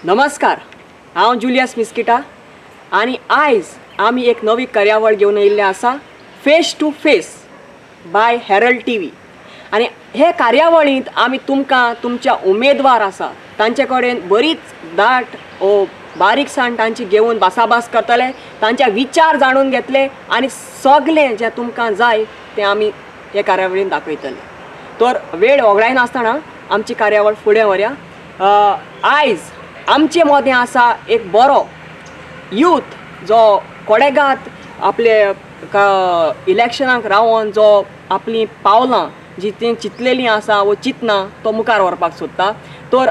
नमस्कार, हांव जुलियस मिस्किटा आणि आयज आमी एक नवी कार्यावळ घेवन येयल्ले आसा face to face by Herald TV. आणि हे कार्यावळींत आमी तुमकां तुमच्या उमेदवार आसा तांचे कडेन बरीच दाट ओ बारीकसाण तांची घेवन भासाभास करतले, तांचे विचार जाणून घेतले आणि सगळें जें तुमकां जाय तें आमी हे कार्यावळींत दाखयतले. तर वेळ वगडाय नासतना आमची कार्यावळ फुडें व्हरया. आयज आमचे मदें आसा एक बरो यूथ जो कोडेगांत आपले इलेक्शनाक रावन जो आपली पावलां जी तें चिंतलेलीं आसा व चिंतना तो मुखार व्हरपाक सोदता. तर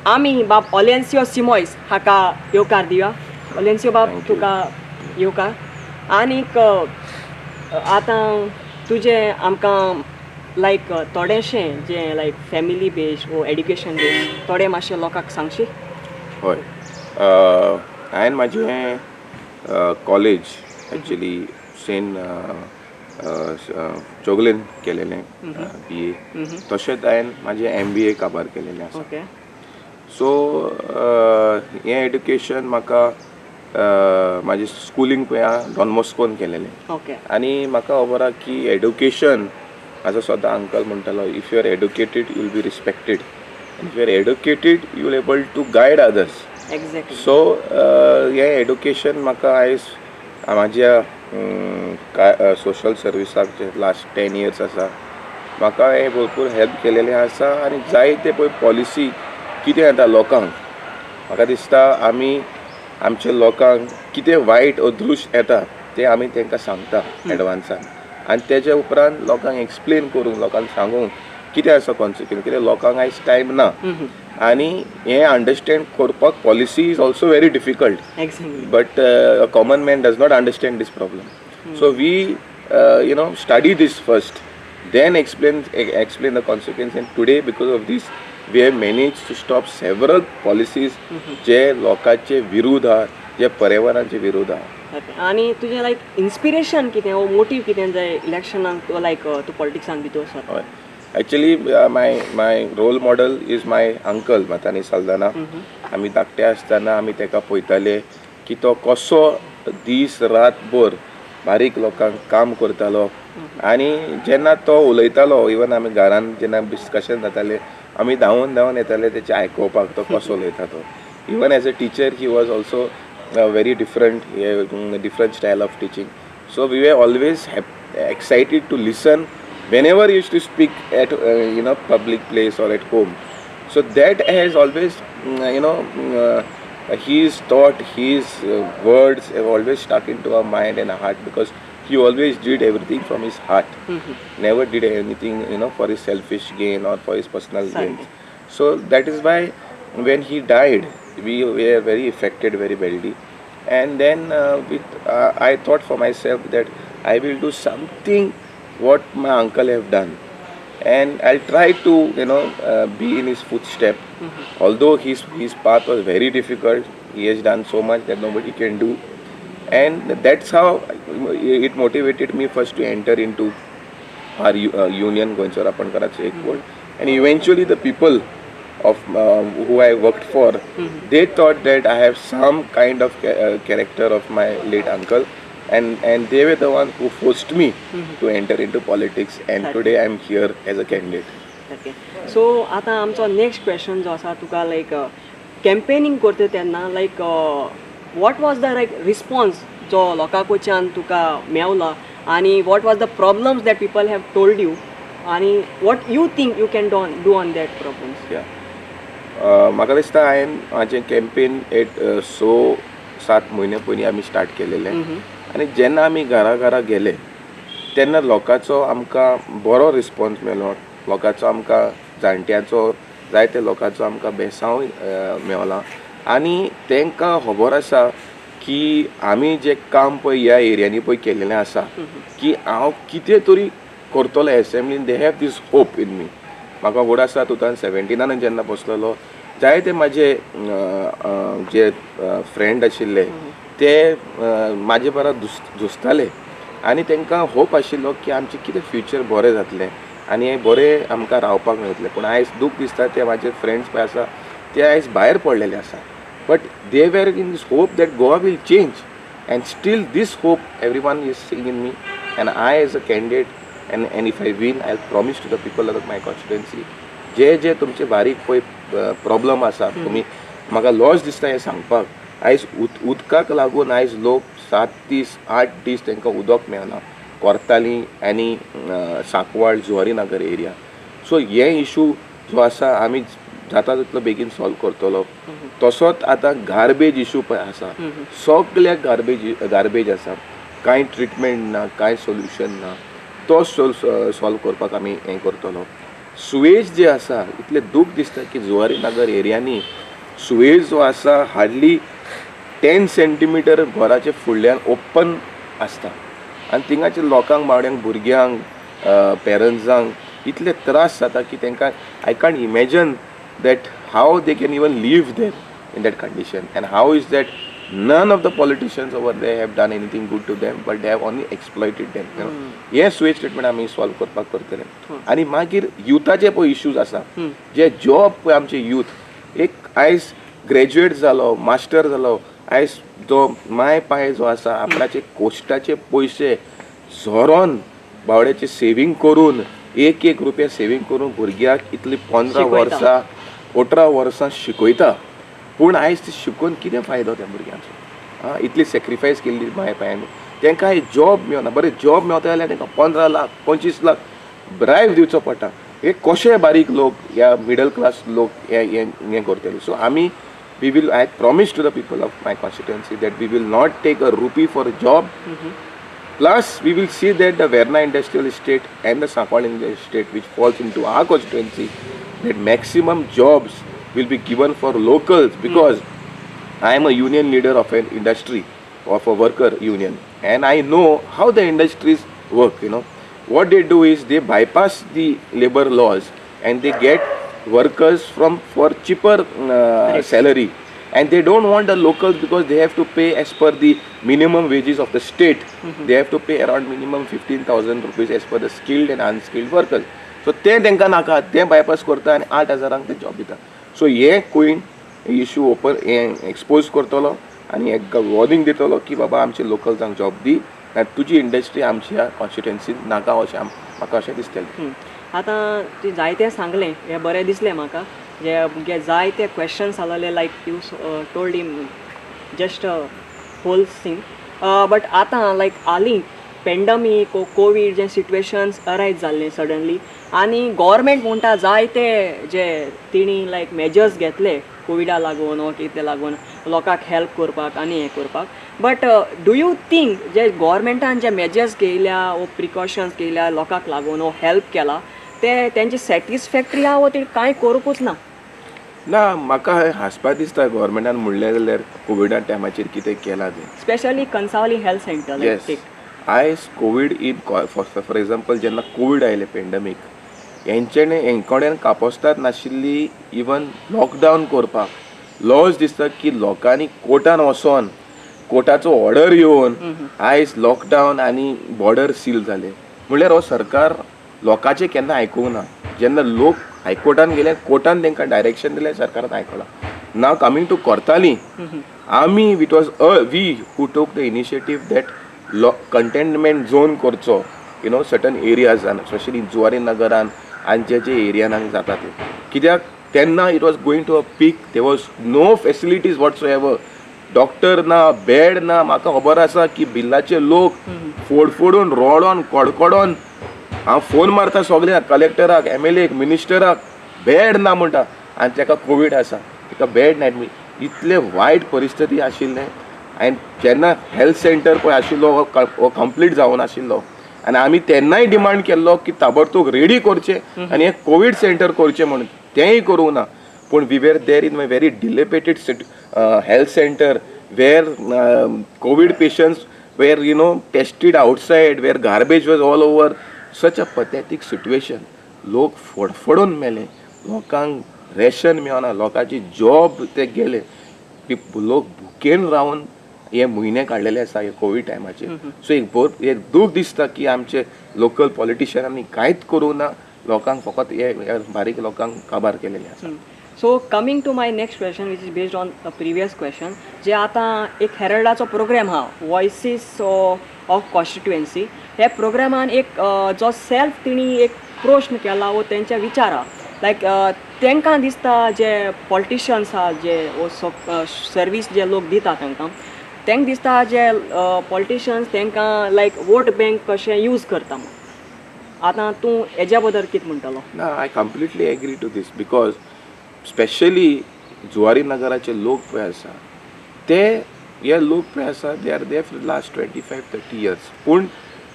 आमी बाब ओलेन्सियो सिमोएस हाका येवकार दिवया. ओलेन्सियो बाब तुका येवकार. आनीक आतां तुजें आमकां लायक थोडेंशें जें लायक फॅमिली बेस्ड वो एड्युकेशन बेस्ड थोडें मातशें लोकांक सांगशी. हय, हांवें म्हाजें कॉलेज एक्चुली सेंट चोगलेन केलेलें BA. तशेंच हांवें म्हाजें MBA काबार केलेलें आसा. ओके. सो हें एड्युकेशन म्हाका म्हाजें स्कुलींग पळय हांव डॉन बॉस्कोन केलेलें. ओके. आनी म्हाका खबर आहा की एड्युकेशन, म्हाजो सदां अंकल म्हणटालो, if you are educated you will be respected, and if you are educated you will able to guide others. Exactly. So hey education म्हाका आयज म्हाज्या सोशल सर्विसाक जे लास्ट 10 years आसा म्हाका हे भरपूर हेल्प केलेलें आसा. आनी जायते पळय पॉलिसी कितें येता लोकांक, म्हाका दिसता आमी आमच्या लोकांक कितें वायट अदृश्य येता तें आमी तांकां सांगता एडवान्सान, आनी तेजे उपरांत लोकांक एक्सप्लेन करूंक, लोकांक सांगूंक कितें आसा कॉन्सिक्वन्स, कित्याक लोकांक आयज टायम ना आनी हें अंडरस्टँड करपाक policy is also very difficult. Exactly. But a common man does not understand this problem. So we study this first, then explain the consequence, and today because of this we have managed to stop several policies जे लोकांचे विरुद्ध आहा, जे पर्यावरणाचे विरुद्ध आहा. आनी तुजें लायक inspiration कितें वो मोटीव कितें जाय इलेक्शनाक लायक तूं पॉलिटिक्सांत भितर सर? हय, actually my role model is my uncle Matanhy Saldanha. आमी धाकटे आसतना आमी तेका पळयताले की तो कसो दीस रातभर बारीक लोकांक काम करतालो. आनी जेन्ना तो उलयतालो, इवन आमी घरान जेन्ना डिस्कशन जाताले आमी धांवून येताले तेचे आयकोवपाक, तो कसो उलयता तो. Even as a teacher he was also very different style of teaching. So we were always excited to listen whenever he used to speak at public place or at home. So that has always his thought, his words have always stuck into our mind and our heart, because he always did everything from his heart. Never did anything for his selfish gain or for his personal gain. So that is why when he died we were very affected very badly. And then I thought for myself that I will do something what my uncle have done, and I'll try to be in his footstep. Although his path was very difficult, he has done so much that nobody can do, and that's how it motivated me first to enter into our union Goinchar Apan Karachi Ekport. And eventually the people of who I worked for, they thought that I have some kind of character of my late uncle, and they were the one who forced me to enter into politics, and today I am here as a candidate. Okay. So आतां आमचो next question जो आसा तुका लायक campaigning करता तेन्ना like what was the like response जो लोकां कडच्यान तुका मेवला, आनी what was the problems that people have told you, आनी what you think you can do on that problems? म्हाका दिसता हांवें म्हाजें कॅम्पेन 6-7 म्हयने पयलीं आमी स्टार्ट केलेलें. आनी जेन्ना आमी घरा गेले तेन्ना लोकांचो आमकां बरो रिस्पॉन्स मेळ्ळो. लोकांचो आमकां जाणट्यांचो, जायते लोकांचो आमकां बेसांव मेवला. आनी तांकां खबर आसा की आमी जें काम पळय ह्या एरियांनी पळय केलेलें आसा, की हांव कितें तरी करतलो एसेंब्लीन. दे हॅव दीस होप इन मी. म्हाका खबर आसा 2017 जेन्ना बसलेलो, जायते म्हाजे जे फ्रेंड आशिल्ले ते म्हाजे बरा झुजताले, आनी तांकां होप आशिल्लो की आमचें कितें फ्युचर बरें जातलें आनी बरें आमकां रावपाक मेळटलें. पूण आयज दूख दिसता ते म्हाजे फ्रेंड्स पळय आसा ते आयज भायर पडलेले आसा. but they were in this hope that Goa will change, and still this hope everyone is seeing in me, and I as a candidate, and if I win, I'll promise to the people of my constituency, जे तुमचे बारीक पळय problem आसा तुमी म्हाका loss दिसता हें सांगपाक, आयज उदकाक लागून आयज लोक 7 दीस 8 दीस तांकां उदक मेळना कोर्ताली आनी सांकवाळ जुवारीनगर एरिया. सो हे इशू जो आसा आमी जाता तितलो बेगीन सॉल्व करतलो. तसोच आतां गार्बेज इशू पळय आसा, सगळ्याक गार्बेज आसा, कांय ट्रिटमेंट ना, कांय सोल्युशन ना, तो सॉल्व करपाक आमी हें करतलो. सुवेज जे आसा इतले दूख दिसता की जुवारीनगर एरियांनी सुवेज जो आसा हार्डली 10 सेंटीमीटर घराचे फुडल्यान ओपन आसता, आनी थिंगाचे लोकांक बावड्यांक भुरग्यांक पेरंट्सांक इतले त्रास जाता की तांकां I can't imagine that how they can even live there in that condition, and how is that none of the politicians over there have done anything good to them, but they have only exploited them, you know. हे sewage treatment आमी solve करपाक करतले. आनी मागीर युथाचे पळय issues आसा, जे job पळय आमचे यूथ एक आयज ग्रॅज्युएट जालो, मास्टर जालो, आयज जो माय पाय जो आसा आपणाचे कोश्टाचे पयशे झरोन बावड्याचे सेविंग करून 1 रुपया सेविंग करून भुरग्याक इतली 15 वर्सां 18 वर्सां शिकयता, पूण आयज ते शिकून कितें फायदो त्या भुरग्यांचो? इतली सॅक्रिफायस केल्ली माय पायांनी, तांकां जॉब मेळना. बरें जॉब मेळता जाल्यार तांकां 15 लाख 25 लाख ब्रायब दिवचो पडटा. हे कशे बारीक लोक या मिडल क्लास लोक हें करतले. सो आमी we will, I promise to the people of my constituency that we will not take a rupee for a job. Plus we will see that the Verna industrial estate and the Sankwal industrial estate, which falls into our constituency, that maximum jobs will be given for locals, because I am a union leader of an industry, of a worker union, and I know how the industries work. You know what they do is they bypass the labor laws and they get workers for cheaper salary, and they don't want the locals because they have to pay as per the minimum wages of the state. They have to pay around minimum 15,000 rupees as per the skilled and unskilled workers. So ते तांकां नाका, ते bypass करता आनी 8,000 ते job दिता. सो हे coin issue open expose करतलो आनी एक वॉर्निंग दितलो की बाबा आमचे लोकल्सांक जॉब दी, तुजी इंडस्ट्री आमच्या कॉन्स्टिट्युएन्सीन नाका अशें म्हाका अशें दिसतलें. आतां ती जायते सांगलें हें बरें दिसलें म्हाका, जे जायते क्वेश्चन्स आसलेले like you told him just whole thing, but आतां लायक आली पेंडमीक कोवीड जे सिट्युएशन्स अरायज जाल्ले सडनली, आनी गव्हर्मेंट म्हणटा जायते जे तेणी लायक मेजर्स घेतले कोविडा लागून वा कितें लागून लोकांक हेल्प करपाक आनी हें करपाक, बट डू यू थिंक जे गव्हर्मेंटान जे मेजर्स घेयल्या वो प्रिकॉशन्स घेयल्या लोकांक लागून वो हेल्प केला ते तेंचे सॅटिस्फॅक्टरी आहा वो ते कांय करूंकूच ना? ना, म्हाका हांसपाक दिसता गव्हर्मेंटान म्हणलें जाल्यार कोविडा टायमाचेर कितें केलां तें, specially Cansaulim health centre. Yes, आयज कोवीड इन फॉर एग्जाम्पल जेन्ना कोवीड आयलें पेंडमीक, हें कडेन कापोसतात नाशिल्ली इवन लॉकडावन करपाक लॉज दिसता की लोकांनी कोर्टान वचोन कोर्टाचो ऑर्डर येवन आयज लॉकडावन आनी बॉर्डर सील जाले. म्हणल्यार हो सरकार लोकांचें केन्ना आयकूंक ना. जेन्ना लोक हायकोर्टान गेले, कोर्टान तांकां डायरेक्शन दिलें, सरकारान आयकलां. नाव कमिंग टू कोर्ताली, आमी it was we who took the initiative that containment zone करचो, यू नो, सर्टन एरियाजान, स्पेशली जुवारीनगरान आनी जे एरियान आमी जाता ते. कित्याक तेन्ना it was going to a peak, there was no facilities whatsoever, doctor ना, बेड ना. म्हाका खबर आसा की बिल्लाचे लोक फोडून रोडोन कडकडोन हांव फोन मारता सगळ्यांक, कलेक्टराक, MLA, मिनिस्टराक, बेड ना म्हणटा, आनी ताका कोवीड आसा, ताका बेड ना. इतले वायट परिस्थिती आशिल्लें. आनी जेन्ना हेल्थ सेंटर पळय आशिल्लो हो कंप्लीट जावन आशिल्लो, आनी आमी तेन्नाय डिमांड केल्लो की ताबडतोब रेडी करचें आनी हें कोवीड सेंटर करचें म्हणून, तेंय करूंक ना. पूण we were there in a very dilapidated health center where covid patients were, you know, tested outside, where garbage was all over. Such a pathetic situation. लोक फडफडून मेले, लोकांक रेशन मेळना, लोकांची जॉब ते गेले, लोक भुकेन रावन हे म्हयने काडलेले आसा हे कोवीड टायमाचेर. सो एक दूख दिसता की आमचे लोकल पॉलिटिशियनांनी कांयच करूंक ना, लोकांक फकत हे बारीक लोकांक काबार केलेले आसा. So coming to my next question which is based on the previous question जे आतां एक हेरल्डाचो प्रोग्राम हा वॉयसीस ऑफ कॉन्स्टिट्युएन्सी हे प्रोग्रामान एक जो सेल्फ तिणी एक प्रश्न केला वो तेंच्या विचार हा लायक तांकां दिसता जे पॉलिटिशियन्स हा जे सर्वीस जे लोक दिता तांकां दिसता जे पॉलिटिशियन्स तांकां लायक वोट बँक कशें यूज करता म्हणून आतां तूं हेज्या बद्दल कितें म्हणटलो ना I completely agree to this because specially जुवारी नगराचे लोक पळय आसा ते हे लोक पळय आसा they are there for last 25-30 years पूण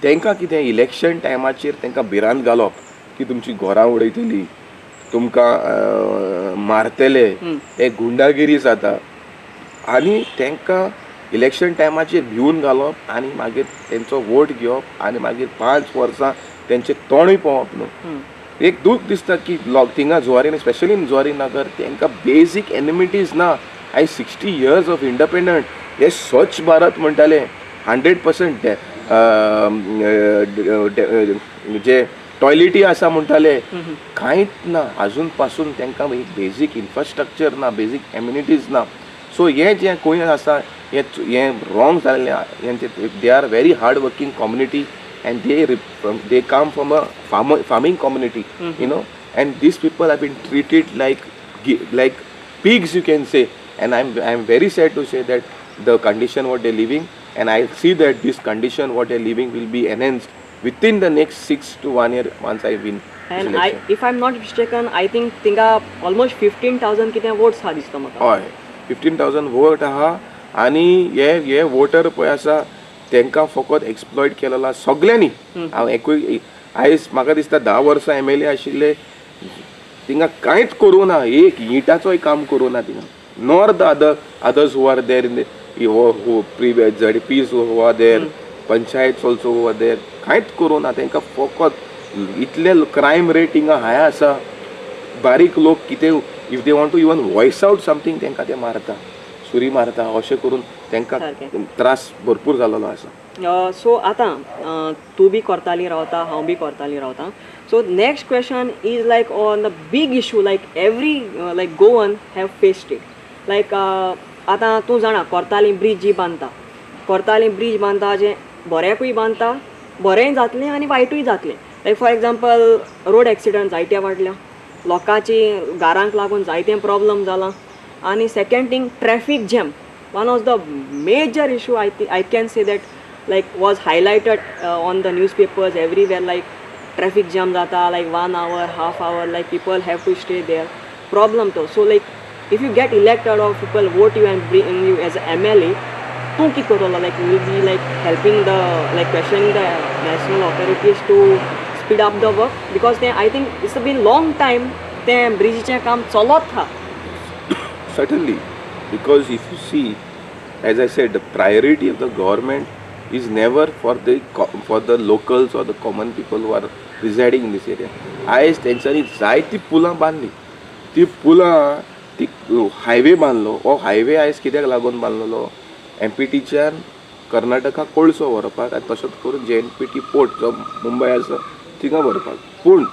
तांकां कितें इलेक्शन टायमाचेर तांकां भिरांत घालप की तुमची घरां उडयतली तुमकां मारतले हे गुंडागिरी जाता आनी तांकां इलेक्शन टायमाचेर भिवून घालप आनी मागीर तेंचो वोट घेवप आनी मागीर 5 वर्सां तेंचें तोंडूय पळोवप न्हू एक दूख दिसता की थिंगा जुवारी स्पेशली इन जुवारी नगर तांकां बेजीक एनिमिटीज ना आयज 60 years ऑफ इंडिपेंडंट हे स्वच्छ भारत म्हणटाले 100% जे टॉयलेटी आसा म्हणटाले कांयच ना आजून पासून तांकां एक बेजीक इन्फ्रास्ट्रक्चर ना बेजीक एम्युनिटीज ना सो हे जे कोण आसा हे रॉंग जाल्लें they are very hard working community and they come from a farming community you know and these people have been treated like pigs you can say and I'm very sad to say that the condition what they're living and I see that this condition what they're living will be enhanced within the next 6 to 1 year once I win and if I'm not mistaken I think tinga almost 15,000 कितें votes ha दिसता म्हाका हय 15,000 vote आहा आनी हे voter पळय आसा तांकां फकत एक्सप्लॉयट केलेला सगळ्यांनी हांव एकूय आयज म्हाका दिसता 10 वर्सां MLA आशिल्ले थिंगा कांयच करूं ना एक इटाचोय काम करूं ना थिंगा nor the others who are there in previous ZPs who are there panchayat also who are there कांयच करूं ना तांकां फकत इतले क्रायम रेट हिंगा हाय आसा बारीक लोक कितें if they want to even voice out something तांकां ते मारता सुरी मारता अशें करून तांकां त्रास भरपूर जाल्लो आसा सो आतां तूं बी कोर्ताली रावता हांव बी कोर्ताली रावता so next question is like on the बीग issue like every like Goan have faced it लायक आतां तूं जाणा कोर्ताली ब्रीज जी बांदता कोर्ताली ब्रीज बांदता जें बऱ्याकूय बांदता बरेंय जातलें आनी वायटूय जातलें like for example road accident जायते वाडल्या लोकांची घरांक लागून जायते प्रॉब्लम जाला आणि second thing traffic jam one of the major issue I can say that like was highlighted on the newspapers everywhere like traffic jam jata like 1 hour half hour like people have to stay there problem to so like if you get elected or people vote you and bring you as a MLA tu ki korola like will be like helping the like questioning the national authorities to speed up the work because they I think it's been long time ते bridge चे काम चलत था certainly because if you see as I said the priority of the government is never for the locals or the common people who are residing in this area आयज तेंच्यांनी जायती पुलां बांदली ती पुलां ती हायवे बांदलो हो हायवे आयज कित्याक लागून बांदलेलो MPTच्यान कर्नाटका कोळसो व्हरपाक आनी तशेंच करून JNPT पोर्ट जो मुंबय आसा थिंगा व्हरपाक पूण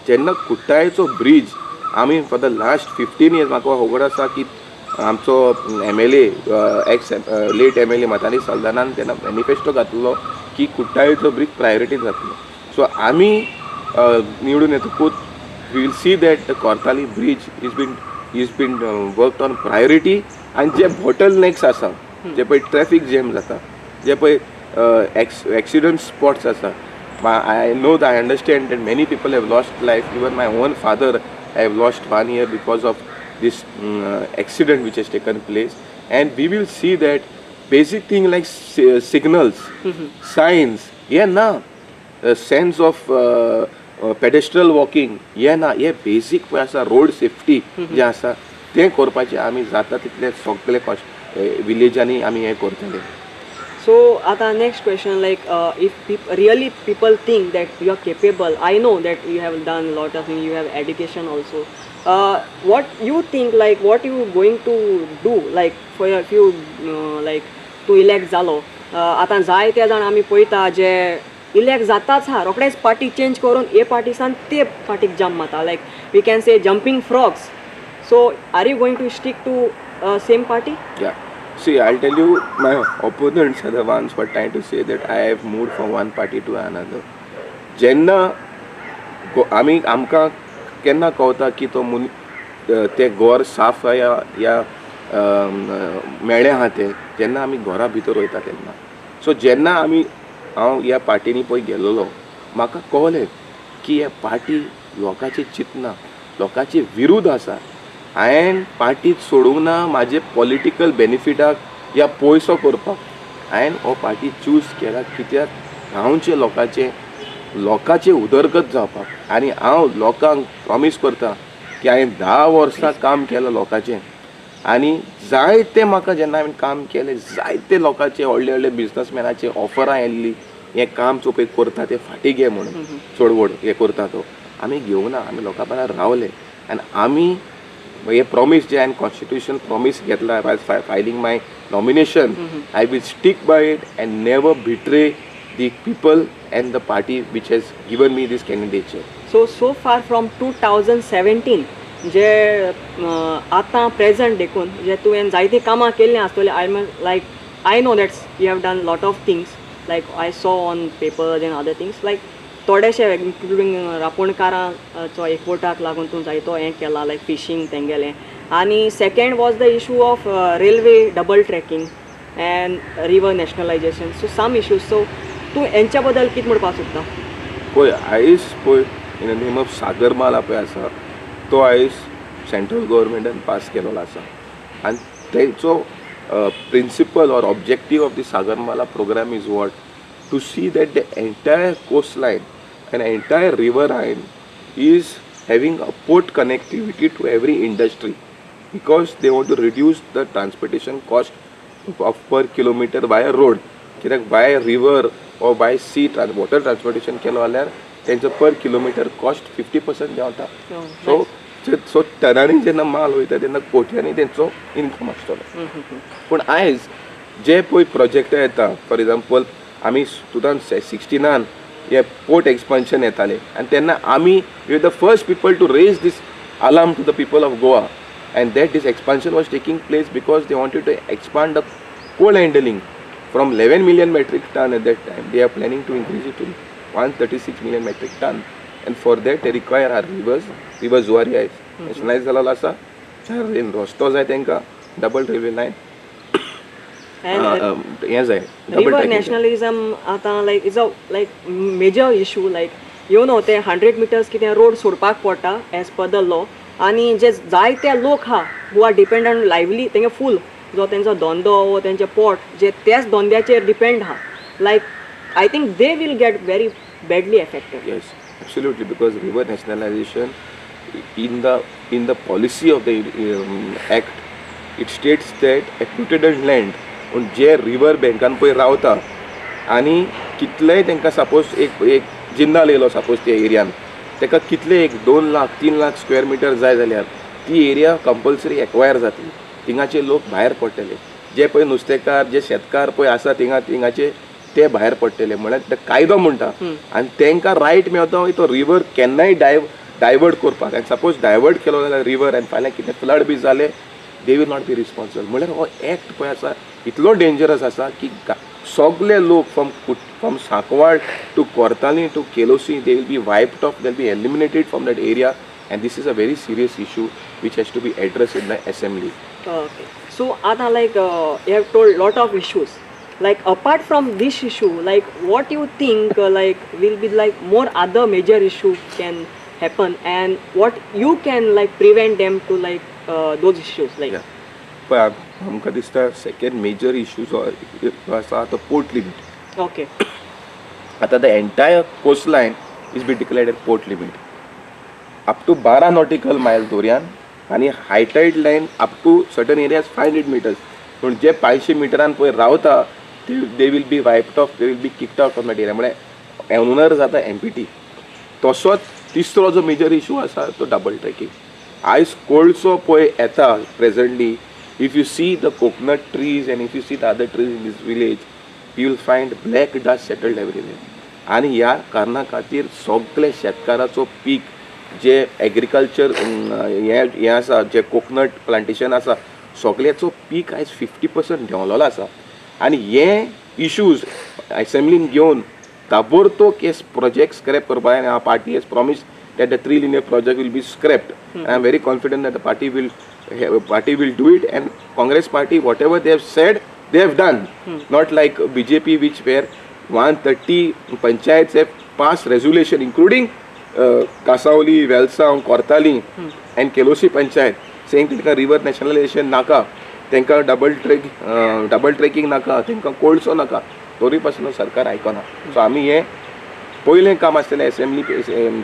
जेन्ना कुट्टायचो ब्रीज आमी फॉर द लास्ट 15 years म्हाका खबर आसा की आमचो MLA एक्स लेट MLA मतानी सल्दानान तेन्ना मॅनिफेस्टो घातलो की कुट्टायचो ब्रीज प्रायोरिटी जातलो सो आमी निवडून येतकूच we will see that the Cortalim bridge is been worked on priority आनी जे बॉटल नेक्स आसा जे पळय ट्रॅफिक जॅम जाता जे पळय एक्सिडंट स्पॉट्स आसा I know that I understand that many people have lost life. Even my own father I have lost 1 year because of this accident which has taken place. And we will see that basic thing like signals, signs, sense of pedestrian walking, basic road safety जे आसा ते करपाचे आमी जाता तितले सगळे विलेजांनी आमी हे करतले. So आता next question like if really people think that you are capable, I know that you have done a lot of things, you have education also. What you think like what you going to do like for if you like to elect जालो आता जायते जाण आमी पळयता जे elect जाताच हा रोखडेच party change करून ए पार्टीसान ते पार्टीक जाम माता like we can say jumping frogs. So are you going to stick to same party? Yeah. See, I'll tell you, my opponents are the ones who are trying to say that I have moved from one party to another. जेन्ना आमकां केन्ना कळटा की तो ते घर साफ या मेळे आहा ते जेन्ना आमी घरा भितर वयता तेन्ना. सो जेन्ना हांव ह्या पार्टीनी पळय गेलोलो म्हाका कळलें की हे पार्टी लोकांची चिंतना लोकांचे विरुद्ध आसा. हांवें पार्टी सोडूंक ना म्हाजे पॉलिटिकल बेनिफिटाक या पयसो करपाक. हांवें हो पार्टी चूज केला कित्याक गांवचे लोकांचे उदरगत जावपाक. आनी हांव लोकांक प्रॉमीस करता की हांवें 10 वर्सां काम केलां लोकांचें. आनी जायते म्हाका जेन्ना हांवें काम केलें जायते लोकांचे व्हडले व्हडले बिजनसमॅनाचे ऑफरां येल्ली हें काम चो पळय करता ते फाटीं घे म्हणून चोडवड हे करता तो. आमी घेवना, आमी लोकां बरोबर रावले. आनी आमी हे प्रॉमीस जे हांवें कॉन्स्टिट्युशन प्रॉमीस घेतला by filing my nomination, I will stick by it and never betray the people and the party which has given me this candidature. So far from 2017 जे आतां प्रेझंट देखून जे तुवें जायती कामां केल्लीं आसतलीं. I know that you have done lot of things like I saw on papers and other things like थोडेशे including रापणकारांचो एकवटाक लागून तूं जायतो हें केलां लायक फिशींग तें गेलें. आनी second was the issue of railway double tracking and river nationalization. So some issues. So तूं हेंच्या बद्दल कितें म्हणपाक सोदता? पळय आयज पळय in the name of Sagarmala पळय आसा तो आयज सेंट्रल गव्हर्मेंटान पास केलेलो आसा. आनी तेंचो principle or objective of the Sagarmala programme is what to see that the entire coast line and entire river line is having a port connectivity to every industry because they want to reduce the transportation cost of per kilometre by road. कित्याक by river or by sea water transportation केलो जाल्यार तेंचो पर kilometre cost 50% देंवता. सो टनांनी जेन्ना माल वयता तेन्ना कोट्यांनी तेंचो इनकम आसतलो. पूण आयज जे पळय प्रोजेक्ट येता फॉर एग्जाम्पल आमी 2016 हे पोर्ट एक्सपान्शन येताले आनी तेन्ना आमी we were the first people to raise this alarm to the people of Goa and that this expansion was taking place because they wanted to expand the coal handling. From 11 million metric ton at that time, they are planning to increase it to 136 million metric ton. And for that, they require our rivers. River Zuari is nationalized zalala asa. In Rosto zay tenka double railway line. And yes, river nationalism ata like is a like major issue. Like you know, ते 100 meters कितें road सोडपाक पडटा as per the law. आनी जे जायते लोक हा who are dependent on lively तेंगे full जो तेंचो धंदो वो तेंचे पोट जे त्याच धंद्याचेर डिपेंड आहा like I think they will get very badly affected. Yes, absolutely, because river nationalization in the policy of the act it states that excluded land on J river bankan पळय रावता आनी कितलेय तेंकां suppose एक जिन्ना लेलो suppose त्या एरियान तेका कितले 2 लाख 3 लाख स्क्वेअर मिटर जाय जाल्यार ती एरिया कंपल्सरी एक्वायर जातली. थिंगाचे लोक भायर पडटले. जे पळय नुस्तेकार जे शेतकार पळय आसा थिंगाचे ते भायर पडटले. म्हळ्यार ते कायदो म्हणटा आनी तेंकां रायट मेळता तो रिवर केन्नाय डायवर्ट करपाक. आनी सपोज डायवर्ट केलो जाल्यार रिवर आनी फाल्यां कितें फ्लड बी जालें they will not be responsible. म्हळ्यार हो एक्ट पळय आसा इतलो डेंजरस आसा की सगळे लोक from Sancoale to Cortalim to Quelossim they will be wiped off, they will be eliminated from that area. And this is a very serious issue which has to be addressed in the assembly. Okay. So Ada, like you have told lot of issues. Like apart from this issue, like what you think like will be like more other major issue can happen and what you can like prevent them to like those issues like. Yeah. But आमकां दिसता second major issues आसा the port limit. Okay. आता the entire coastline is be declared a port limit. up to 12 nautical miles दर्यान आनी high tide line up to certain areas 500 meters. पूण जे 500 मिटरान पळय रावता they will be wiped off, they will be kicked out from that area. म्हळ्यार owner जाता MPT. तसोच तिसरो जो मेजर इशू आसा तो डबल ट्रॅकिंग. आयज कोळसो पळय येता presently if you see the coconut trees and if you see the other trees in this village you will find black dust settled everywhere. आनी ह्या कारणा खातीर सगळे शेतकाराचो पीक जे एग्रीकल्चर हे आसा जे कोकोनट प्लांटेशन आसा सगळ्याचो पीक आयज 50% देंवलेलो आसा आनी हे इश्यूज असेंब्लीन घेवन ताबडतोब हे प्रोजेक्ट स्क्रॅप करपाक आनी our party has promised that the 3 linear project will be scrapped. I am very confident that the party will do it, and Congress party whatever they have said they have done. Not like BJP which where 130 panchayats have passed resolution including Kasauli, Velsaung, Cortalim and Kelosi panchayat saying that river nationalization naka, त्यांका double trekking naka, त्यांका coldso naka. तरी पासून सरकार आयकना. सो आमी हे पयलें काम आसलेलें असेंब्ली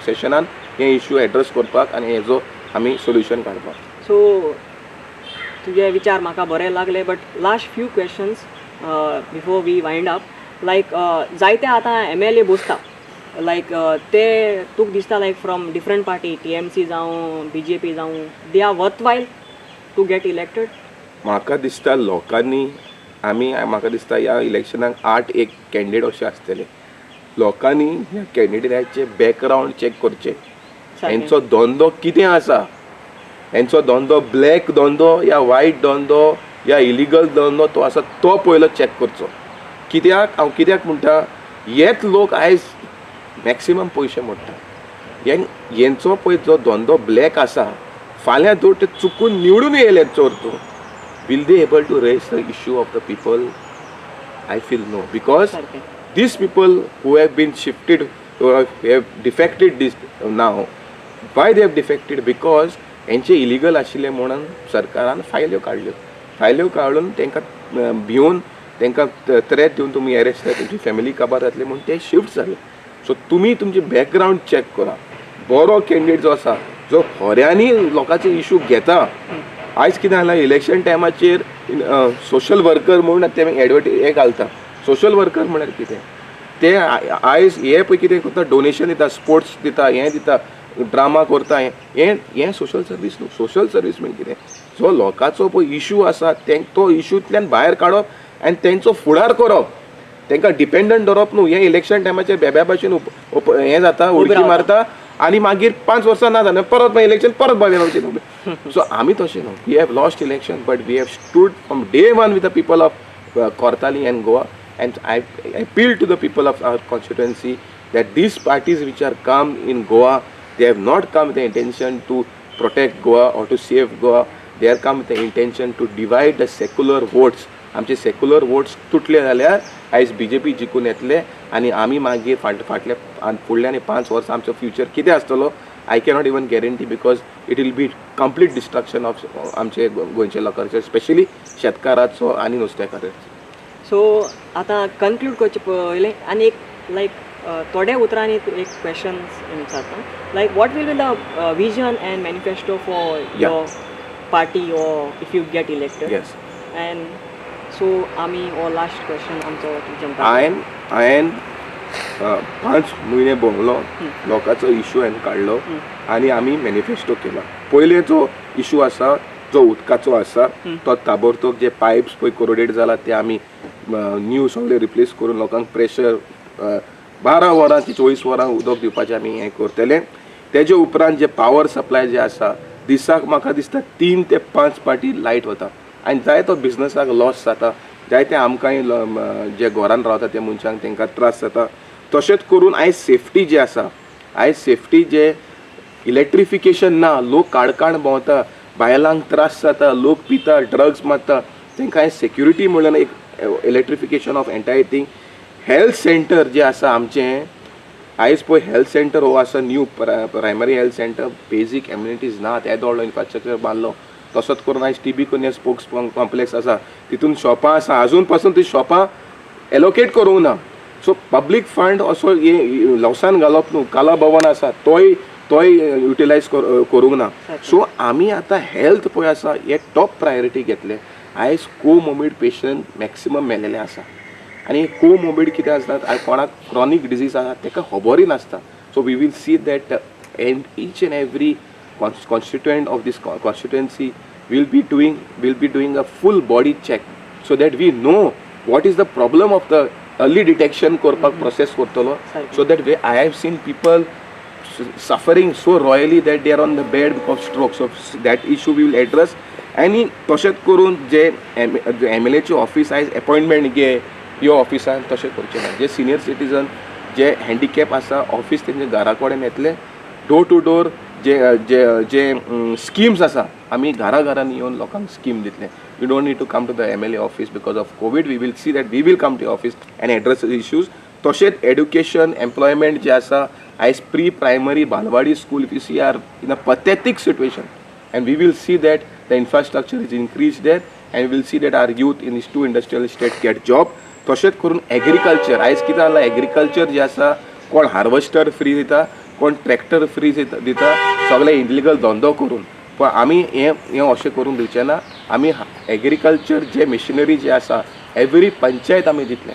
सेशनान हे इश्यू एड्रेस करपाक आनी हेजो आमी सोल्युशन काडपाक. सो तुजे विचार म्हाका बरे लागले, but last few questions before we wind up. Like जायते आतां MLA बसता, लायक ते तुका दिसता like from different party TMC जावं BJP जावं they are worthwhile to get elected. म्हाका दिसता लोकांनी म्हाका दिसता ह्या इलेक्शनाक 8 एक कॅन्डिडेट अशे आसतले. लोकांनी ह्या कॅन्डिडेटाचे बॅकग्रावंड चॅक करचे, हेंचो धंदो कितें आसा, हेंचो धंदो ब्लॅक धंदो या वायट धंदो या इलिगल धंदो तो आसा तो पयलो चॅक करचो. हांव कित्याक म्हणटा, हेच लोक आयज मॅक्सिमम पयशे मोडटा. हेंचो पळय जो धंदो ब्लॅक आसा, फाल्यां जर ते चुकून निवडून येयले चोर तूं, will they able to raise the issue of the people? I feel no, because these people who have been shifted, who have defected this now, why they have defected? Because हेंचे इलिगल आशिल्ले म्हणून सरकारान फायल्यो काडून तांकां भिवन तांकां threat दिवन तुमी arrest जाता, तुमची फॅमिली काबार जातली म्हणून ते शिफ्ट जाले. सो तुमी तुमचे बॅकग्रावंड चॅक करा. बरो कॅन्डिडेट जो आसा, जो खऱ्यांनी लोकांचे इश्यू घेता. आयज कितें जालां, इलेक्शन टायमाचेर सोशल वर्कर म्हणून ते हे घालता. सोशल वर्कर म्हळ्यार कितें, ते आयज हे पळय कितें करता, डोनेशन दिता, स्पोर्ट्स दिता, हें दिता, ड्रामा करता, हें सोशल सर्वीस न्हू. सोशल सर्वीस म्हणजे कितें, जो लोकांचो पळय इश्यू आसा तो इश्यूंतल्यान भायर काडप आनी तेंचो फुडार करप, तांकां डिपेंडंट धरप न्हू. हें इलेक्शन टायमाचेर बेब्या भाशेन हें जाता, उडकी मारता आनी मागीर 5 वर्सां ना जालें परत इलेक्शन परत भायर वचचें. सो आमी तशें न्हू. We have lost election, but we have stood from day one with the people of Cortalim and Goa, and I appeal to the people of our constituency that these parties which are come in Goa, they have not come with the intention to protect Goa or to save Goa. They are come with the intention to divide the secular votes. आमचे secular votes तुटले जाल्यार आयज BJP जिखून येतले आनी आमी मागीर फाटल्या फुडल्या 5 वर्सां आमचो फ्युचर कितें आसतलो I cannot even guarantee, because it will be complete destruction of आमचे गोंयचे लोकांचे, स्पेशली शेतकाराचो आनी नुस्तेकाराचो. सो आतां कन्क्लूड करचे पयलें आनी एक लायक थोड्या उतरांनी एक क्वेश्चन्स विचारता, like what will be the vision and manifesto for your party or if you get elected. Yes. And so आमी हो लास्ट क्वेश्चन आमचो तुमच्या हांवें 5 म्हयने भोंवलो, लोकांचो इश्यू हांवें काडलो आनी आमी मॅनिफेस्टो केला. पयले जो इश्यू आसा, जो उदकाचो आसा, तो ताबडतोब जे पायप्स पळय कोरोडेड जाला ते आमी न्यू सगळे रिप्लेस करून लोकांक प्रेशर 12 वरां ते 24 वरां उदक दिवपाचें आमी हें करतले. तेजे उपरांत जे पावर सप्लाय जे आसा, दिसाक म्हाका दिसता 3 ते 5 पाटी लायट वता आनी जायतो बिजनसाक लॉस जाता, जायते आमकांय जे घरान रावता त्या मनशांक तांकां त्रास जाता. तशेंच करून आयज सेफ्टी जी आसा, आयज सेफ्टी जे इलेक्ट्रिफिकेशन ना, लोक काडकाण भोंवता, बायलांक त्रास जाता, लोक पिता, ड्रग्स मारता, तांकां आयज सेक्युरिटी म्हणून एक electrification of entire thing. Health center जे आसा आमचें, आयज पळय हेल्थ सेंटर हो आसा new primary health center, basic amenities ना, येदो व्हडलो इन्फ्रास्ट्रक्चर बांदलो. तसोच करून आयज TB कन्या स्पोर्ट्स कॉम्प्लेक्स आसा, तितून शॉपां आसा, अजून पासून ती शॉपां एलोकेट करूंक ना. सो पब्लीक फंड असो हे लॉसान घालप न्हू. कला भवन आसा तोय युटिलायज करूंक ना. सो आमी आतां हेल्थ पळय आसा हे टॉप प्रायोरिटी घेतले. आयज कोमोर्बिड पेशंट मॅक्सिमम मेलेले आसा आनी कोमोर्बिड कितें आसता, कोणाक क्रॉनीक डिजीज आसा ताका खबरूय नासता. So we will see that each and every constituent of this constituency will be doing a full body check so that we know what is the problem of the early detection korpak process kortolo. So that way I have seen people suffering so royally that they are on the bed because of stroke. So that issue we will address. आनी तशेंच करून जे MLA office आयज appointment घे ह्यो ऑफिसान तशें करचें ना. जे सिनियर सिटीजन जे हँडिकॅप आसा ऑफिस तेंचे घरा कडेन येतले. डोर टू डोर जे जे जे स्किम्स आसा आमी घरा घरांनी येवन लोकांक स्कीम दितले. You don't need to come to the MLA office because of COVID. We will see that we will come to office and address issues. तशेंच एड्युकेशन एम्प्लॉयमेंट जे आसा आयज pre primary balwadi school if you see are in a pathetic situation and we will see that the infrastructure is increased there and we will see that our youth in these 2 industrial estates get job. तशेंच करून agriculture आयज कितें जालां agriculture जे आसा कोण harvester free दिता कोण tractor free दिता सगळे इलिगल धंदो करून. पण आमी हें अशें करून दिवचें ना. आमी एग्रीकल्चर जे मिशनरी जे आसा एवरी पंचायत आमी दितले.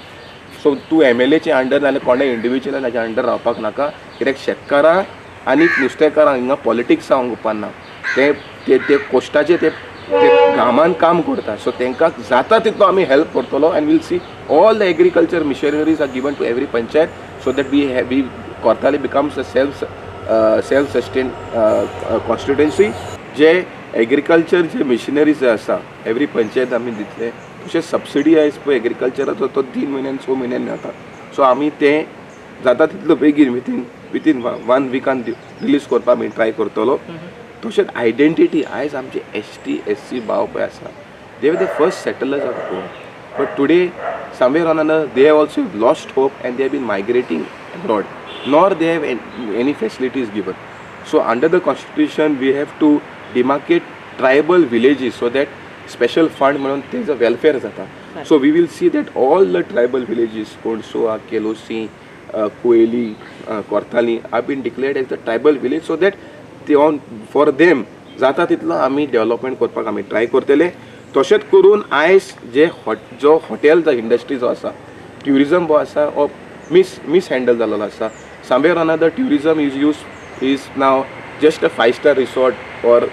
सो तूं MLA अंडर नाल्यार कोणा इंडिविज्युअल ताच्या अंडर रावपाक नाका. कित्याक शेतकारां आनी नुस्तेकारांक हिंगा पॉलिटिक्स जावंक उपकारना. ते कोश्टाचे ते गामान काम करता. सो तांकां जाता तितलो आमी हेल्प करतलो and will see all the agriculture machineries are given to every panchayat so that we Cortalim becomes a self sustain constituency. जे एग्रीकल्चर जे मिशनरीज आसा एवरी पंचायत आमी दितले. तशेंच सबसिडी आयज पळय एग्रीकल्चराचो तो 3 म्हयन्यान 6 म्हयन्यान मेळटा. सो आमी तें जाता तितलो बेगीन विथीन 1 विकान रिलीज करपाक आमी ट्राय करतलो. तशेंच आयडेंटिटी आयज आमचे ST SC भाव पळय आसा they were the first settlers of Goa. But today somewhere on another they have also lost hope and they have been migrating abroad nor they have any facilities given. So under the constitution we have to demarcate tribal villages so that special fund म्हणून तेजो welfare जाता. So we will see that all the tribal villages Consua Quelossim Cuelim Cortalim are been declared as the tribal village so that ते on for them जाता तितलो आमी development करपाक आमी try करतले. तशेंच करून आयज जो हॉटेल इंडस्ट्री जो आसा ट्युरिजम जो आसा हो मिस हँडल जाल्लो आसा. Somewhere on other tourism is now just a 5-star resort or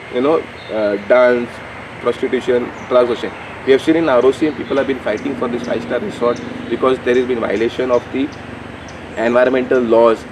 dance prostitution drugs अशें. We have seen in ROC people have been fighting for this 5-star resort because there has been violation of the environmental laws.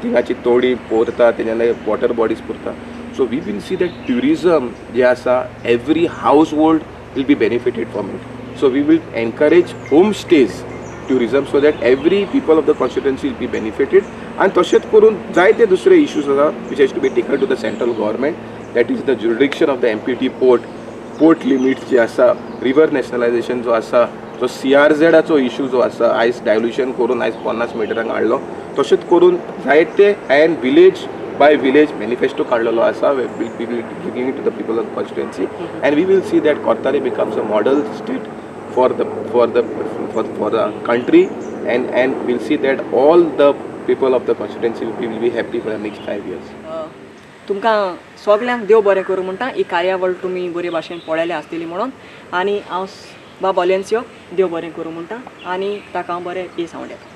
थिंगाची तोडी पोरता तेन्ना water bodies पुरता. So we will see that tourism जे आसा every household will be benefited from it. So we will encourage home stays tourism so that every people of the constituency will be benefited. आनी तशेंच करून जायते दुसरे issues आसा which has to be taken to the central government. That is the jurisdiction of the MPT port limits जे आसा river nationalisation जो आसा जो CRZचो इश्यू जो आसा आयज डायल्युशन करून आयज 50 मिटरांक हाडलो. तशेंच करून जायते and village by village manifesto काडलेलो आसा giving to the people of constituency and we will see that Cortalim becomes a model state for the country and will see that all the people of the constituency will be happy for the next 5 years. तुमकां सगल्यांक देव बरें करूं म्हणटा. ही कार्यावळ तुमी बरे भाशेन पळयल्या आसतली म्हणून. आनी हांव बाब ओलेन्सियो देव बरें करूं म्हणटा आनी ताका हांव बरें दीस हांव दिता.